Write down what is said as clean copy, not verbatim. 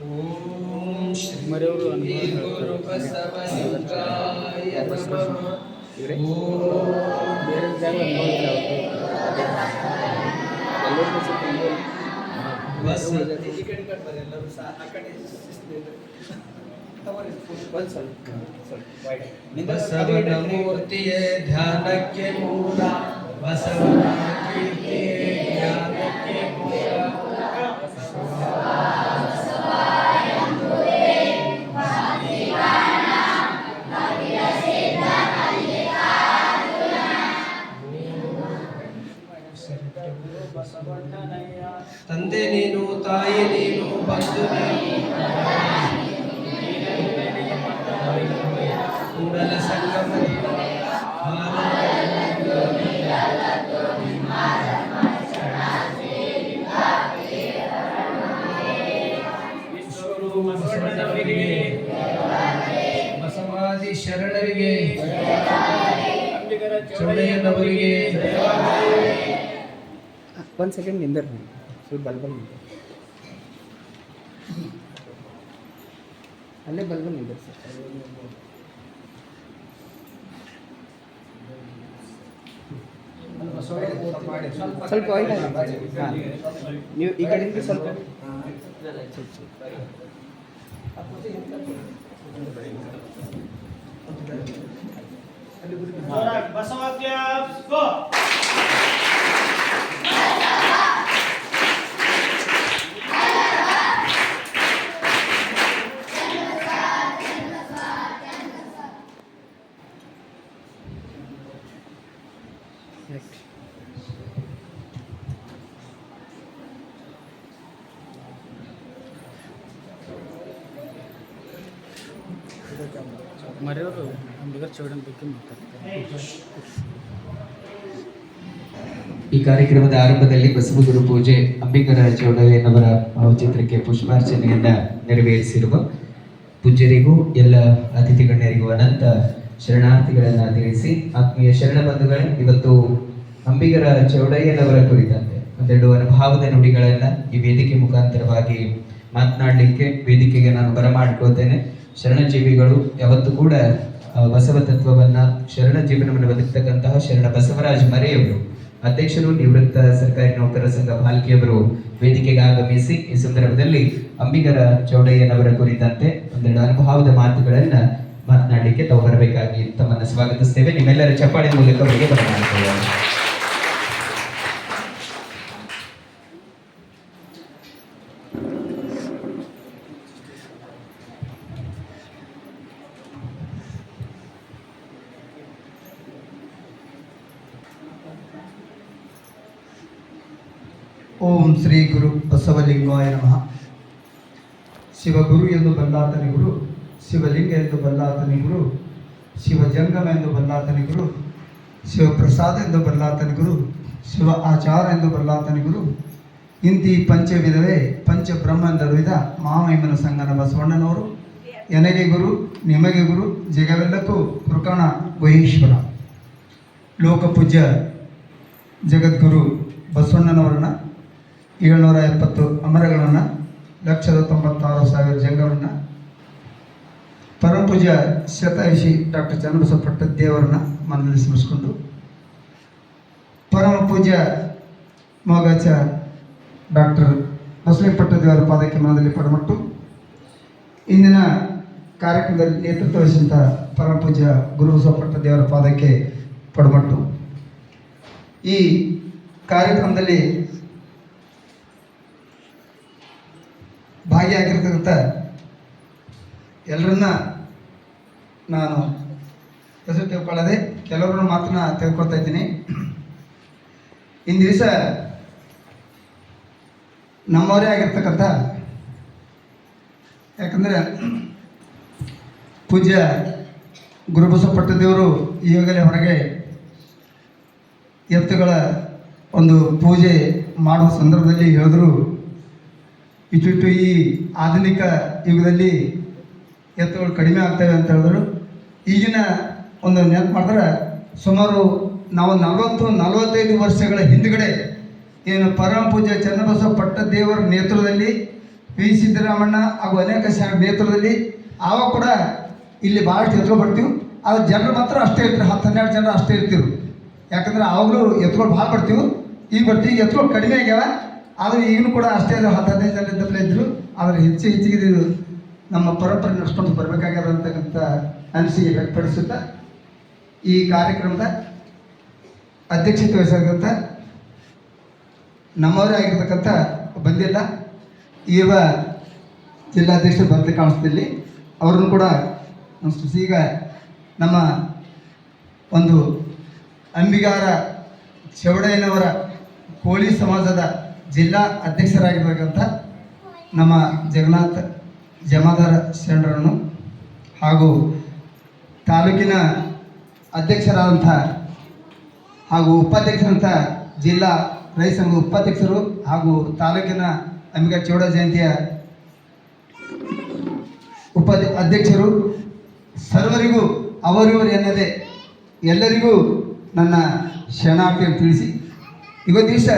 ಓಂ ಶ್ರೀ ಮರೆಯವರು ಗುರು ಬಸವಲಿಂಗಾಯ ನಮಃ. ಬೇರೆ ಜಾಗ ಅನುಭವ ಇಲ್ಲ ಅವ್ರಿಗೆ. ಎಲ್ಲರಿಗೂ ಸ್ವಲ್ಪ ಅನುಭವ ಇಲ್ಲ. ಬಸವನ ಮೂರ್ತಿಯೇ ಧ್ಯಾನಕ್ಕೆ ಮೂಲ, ಬಸವನ ಕೀರ್ತಿಯೇ ಜ್ಞಾನಕ್ಕೆ ಮೂಲ. ತಂದೆ ನೀನು, ತಾಯಿ ನೀನು, ಬಂಧು ನೀನು, ಕೂಡಲ ಸಂಗಮ ನೀನು. ವಿಶ್ವಗುರು ಬಸವಣ್ಣನವರಿಗೆ, ಬಸವಾದಿ ಶರಣರಿಗೆ, ಚೌಡಯ್ಯನವರಿಗೆ. ಒಂದು ಸೆಕೆಂಡ್ ನಿಂದರ್ ಸ್ವಲ್ಪ ಬಲ್ಬಲ್ ಅಲ್ಲೇ ಬಲ್ಬಲ್ ನಿಂದರ್ ಸರ್. ಸ್ವಲ್ಪ ವೈಡ್ ಹಾಂ, ನೀವು ಈ ಕಡೆಯಿಂದ ಸ್ವಲ್ಪ ಮರೆಯವರು ಅಂಬಿಗರ ಚೌಡಯ್ಯನ ಬಗ್ಗೆ ಮಾತಾಡ್ತಾರೆ. ಈ ಕಾರ್ಯಕ್ರಮದ ಆರಂಭದಲ್ಲಿ ಬಸವಗುರು ಪೂಜೆ ಅಂಬಿಗರ ಚೌಡಯ್ಯನವರ ಭಾವಚಿತ್ರಕ್ಕೆ ಪುಷ್ಪಾರ್ಚನೆಯನ್ನ ನೆರವೇರಿಸಿರುವ ಪೂಜ್ಯರಿಗೂ ಎಲ್ಲ ಅತಿಥಿ ಗಣ್ಯರಿಗೂ ಅನಂತ ಶರಣಾರ್ಥಿಗಳನ್ನ ತಿಳಿಸಿ, ಆತ್ಮೀಯ ಶರಣ ಬಂಧುಗಳೇ, ಇವತ್ತು ಅಂಬಿಗರ ಚೌಡಯ್ಯನವರ ಕುರಿತಂತೆ ಒಂದೆರಡು ಅನುಭವದ ನುಡಿಗಳನ್ನ ಈ ವೇದಿಕೆ ಮುಖಾಂತರವಾಗಿ ಮಾತನಾಡಲಿಕ್ಕೆ ವೇದಿಕೆಗೆ ನಾನು ಬರಮಾಡ್ಕೋತೇನೆ. ಶರಣ ಜೀವಿಗಳು ಯಾವತ್ತೂ ಕೂಡ ಬಸವ ತತ್ವವನ್ನ, ಶರಣ ಜೀವನವನ್ನು ಬದುಕ್ತಕ್ಕಂತಹ ಶರಣ ಬಸವರಾಜ್ ಮರೆಯವರು, ಅಧ್ಯಕ್ಷರು, ನಿವೃತ್ತ ಸರ್ಕಾರಿ ನೌಕರರ ಸಂಘ ಭಾಲ್ಕಿಯವರು ವೇದಿಕೆಗೆ ಆಗಮಿಸಿ ಈ ಸಂದರ್ಭದಲ್ಲಿ ಅಂಬಿಗರ ಚೌಡಯ್ಯನವರ ಕುರಿತಂತೆ ಒಂದೆರಡು ಅನುಭವದ ಮಾತುಗಳನ್ನ ಮಾತನಾಡಲಿಕ್ಕೆ ತಾವು ಬರಬೇಕಾಗಿ ತಮ್ಮನ್ನು ಸ್ವಾಗತಿಸ್ತೇವೆ. ನಿಮ್ಮೆಲ್ಲರ ಚಪ್ಪಾಳೆ ಮೂಲಕ ಅವರಿಗೆ ಬರಮಾಡ್ತೇವೆ. ಓಂ ಶ್ರೀ ಗುರು ಬಸವಲಿಂಗಾಯ ನಮಃ. ಶಿವಗುರು ಎಂದು ಬಲ್ಲಾತನಿ ಗುರು, ಶಿವಲಿಂಗ ಎಂದು ಬಲ್ಲಾತನಿ ಗುರು, ಶಿವಜಂಗಮ ಎಂದು ಬಲ್ಲಾತನಿ ಗುರು, ಶಿವಪ್ರಸಾದ ಎಂದು ಬಲ್ಲಾತನಿ ಗುರು, ಶಿವ ಆಚಾರ ಎಂದು ಬಲ್ಲಾತನಿ ಗುರು. ಇಂತಿ ಪಂಚವಿಧವೇ ಪಂಚಬ್ರಹ್ಮ ಎಂದರುವಿದ ಮಹಾಮಹಿಮನ ಸಂಗನ ಬಸವಣ್ಣನವರು ಎನಗೆ ಗುರು, ನಿಮಗೆ ಗುರು, ಜಗವೆಲ್ಲಕ್ಕೂ ಕೃಕಣ ಗುಹೇಶ್ವರ. ಲೋಕಪೂಜ್ಯ ಜಗದ್ಗುರು ಬಸವಣ್ಣನವರನ್ನ 770 ಅಮರಗಳನ್ನು, 1,96,000 ಜಂಗವನ್ನು, ಪರಮಪೂಜ್ಯ ಶತಾಯುಷಿ ಡಾಕ್ಟರ್ ಚನ್ನಬಸವ ಪಟ್ಟದೇವರನ್ನ ಮನದಲ್ಲಿ ಸ್ಮರಿಸಿಕೊಂಡು, ಪರಮ ಪೂಜ್ಯ ಮೊಗಚ ಡಾಕ್ಟರ್ ಬಸವ ಪಟ್ಟದೇವರ ಪಾದಕ್ಕೆ ಮನದಲ್ಲಿ ಪಡಮಟ್ಟು, ಇಂದಿನ ಕಾರ್ಯಕ್ರಮದಲ್ಲಿ ನೇತೃತ್ವ ವಹಿಸಿದಂಥ ಪರಮ ಪೂಜ್ಯ ಗುರು ಬಸವ ಪಟ್ಟದೇವರ ಪಾದಕ್ಕೆ ಪಡಮಟ್ಟು. ಈ ಕಾರ್ಯಕ್ರಮದಲ್ಲಿ ಭಾಗಿಯಾಗಿರ್ತಕ್ಕಂಥ ಎಲ್ಲರನ್ನ ನಾನು ಹೆಸರು ತಿಳ್ಕೊಳ್ಳದೆ ಕೆಲವರನ್ನು ಮಾತ್ರ ತಿಳ್ಕೊಳ್ತಾ ಇದ್ದೀನಿ. ಇಂದು ದಿವಸ ನಮ್ಮವರೇ ಆಗಿರ್ತಕ್ಕಂಥ, ಯಾಕಂದರೆ ಪೂಜ್ಯ ಗುರುಬಸವ ಪಟ್ಟದೇವರು ಈಗಾಗಲೇ ಹೊರಗೆ ಎತ್ತುಗಳ ಒಂದು ಪೂಜೆ ಮಾಡುವ ಸಂದರ್ಭದಲ್ಲಿ ಹೇಳಿದ್ರು, ಇಟ್ಟು ಈ ಆಧುನಿಕ ಯುಗದಲ್ಲಿ ಎತ್ತುಗಳು ಕಡಿಮೆ ಆಗ್ತವೆ ಅಂತ ಹೇಳಿದ್ರು. ಈಗಿನ ಒಂದು ನೆನಪು ಮಾಡಿದ್ರೆ ಸುಮಾರು ನಾವು 40-45 ವರ್ಷಗಳ ಹಿಂದುಗಡೆ ಏನು ಪರಮ ಪೂಜ್ಯ ಚನ್ನಬಸವ ಪಟ್ಟದೇವರ ನೇತೃತ್ವದಲ್ಲಿ ಪಿ ಸಿದ್ದರಾಮಣ್ಣ ಹಾಗೂ ಅನೇಕ ನೇತೃತ್ವದಲ್ಲಿ ಆವಾಗ ಕೂಡ ಇಲ್ಲಿ ಭಾಳಷ್ಟು ಎತ್ಕೊಂಡು ಬರ್ತೀವಿ. ಆದ್ರೆ ಜನರು ಮಾತ್ರ ಅಷ್ಟೇ ಇರ್ತಾರೆ, 10-12 ಜನರು ಅಷ್ಟೇ ಇರ್ತೀವಿ. ಯಾಕಂದ್ರೆ ಆವಾಗಲೂ ಎತ್ಕೊಂಡು ಭಾಳ ಬರ್ತೀವಿ, ಈಗ ಬರ್ತೀವಿ. ಈಗ ಎತ್ಕೊಂಡು ಕಡಿಮೆ ಆಗ್ಯಾವ, ಆದರೆ ಈಗಲೂ ಕೂಡ ಅಷ್ಟೇ 10-15 ಜನ ಇದ್ದಲ್ಲೇ ಇದ್ದರು. ಆದರೆ ಹೆಚ್ಚಿಗೆ ಇದು ನಮ್ಮ ಪರಂಪರೆ ನಡ್ಸ್ಕೊಂಡು ಬರಬೇಕಾಗ್ಯದ ಅಂತಕ್ಕಂಥ ಅನಿಸಿಕೆ ವ್ಯಕ್ತಪಡಿಸುತ್ತಾ ಈ ಕಾರ್ಯಕ್ರಮದ ಅಧ್ಯಕ್ಷತೆ ವಹಿಸತಕ್ಕಂಥ ನಮ್ಮವರೇ ಆಗಿರ್ತಕ್ಕಂಥ ಬಂದಿಲ್ಲ ಈಗ ಜಿಲ್ಲಾಧ್ಯಕ್ಷರು ಬರಲಿ ಕಾಣಿಸ್ತಿಲ್ಲಿ, ಅವ್ರನ್ನು ಕೂಡ ಈಗ ನಮ್ಮ ಒಂದು ಅಂಬಿಗಾರ ಚೌಡಯ್ಯನವರ ಕೋಳಿ ಸಮಾಜದ ಜಿಲ್ಲಾ ಅಧ್ಯಕ್ಷರಾಗಿರ್ತಕ್ಕಂಥ ನಮ್ಮ ಜಗನ್ನಾಥ್ ಜಮಾದಾರ ಶರಣರನ್ನು ಹಾಗೂ ತಾಲೂಕಿನ ಅಧ್ಯಕ್ಷರಾದಂಥ ಹಾಗೂ ಉಪಾಧ್ಯಕ್ಷರಂಥ ಜಿಲ್ಲಾ ರೈತ ಸಂಘದ ಉಪಾಧ್ಯಕ್ಷರು ಹಾಗೂ ತಾಲೂಕಿನ ಅಂಬಿಗಾ ಚೌಡ ಜಯಂತಿಯ ಅಧ್ಯಕ್ಷರು ಸರ್ವರಿಗೂ ಅವರಿವರು ಎನ್ನದೆ ಎಲ್ಲರಿಗೂ ನನ್ನ ಶರಣಾರ್ಥಿಯನ್ನು ತಿಳಿಸಿ ಇವತ್ತು ದಿವಸ